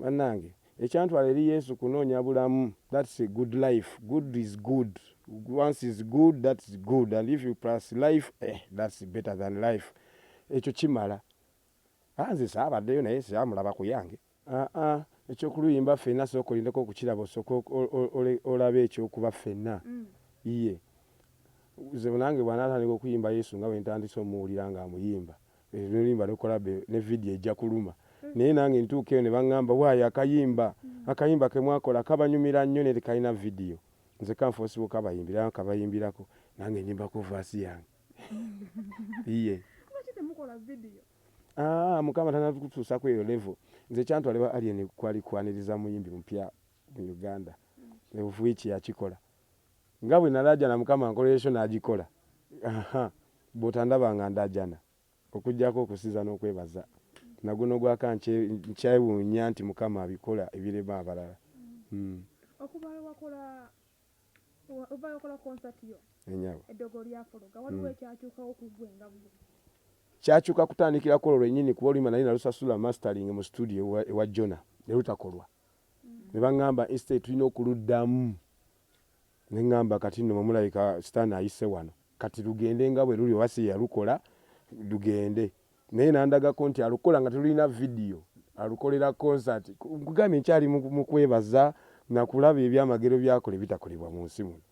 bannange ekyantwala eri Yesu kunoonya bulamu. That's a good life. Good is good. Once is good, that's good. And if you plus life, that's better than life. Ekyo kimala. Nze saabaddeyo naye siamulaba ku yange. Ekyokuluyimba ffenna sooka olindeko okukiraba osooka olabe ekyokuba ffenna. Iye. Nze nange bw'anaatandika okuyimba Yesu nga bwe ntandise omuwulira ng'amuyimba. Oluyimba lukola ne vidiyo ejja kuluma. Naye nange ntuuka eyo ne baŋŋamba waayo akayimba ke mwakola kabanyumira nnyo ne tekalina vidiyo. Nze kanfoosibuka kabayimbirako nange nyimbako vaasi yange. Iye. Mukama tanatutuusako eyo level. Nze kyantwala Alien kwali kwaniriza muyimbi mupya mu Uganda. Ebufuiki yakikola. Nga bwe nalajana Mukama nkolesho n'agikola. Bw'otandabanga ndajana. Okujjako okusiza n'okwebaza. Naguno gwaka nkyewuunya nti Mukama abikola ebirema abalala. Okubayo wakola concert yo. Enyawo. Eddogo lya Fologa waliwo ekyakyukawo ku ggwe nga bwo. Kyakyuka kutandikirako olwo lwennyini kuba oluyimba nali nalusasula mastering mu studio ewa Jona ne lutakolwa. Ne baŋŋamba instead tulina okuluddamu. Ne ŋŋamba kati nno mulabika Stan ayise wano. Kati lugende nga bwe luli wasi yalukola lugende. Naye nandagako nti alukola nga tulina vidiyo. Alukolera concert. Nkugambye nkyali mu kwebaza na kulaba ebyamagero byakola ebitakolebwa mu nsi muno.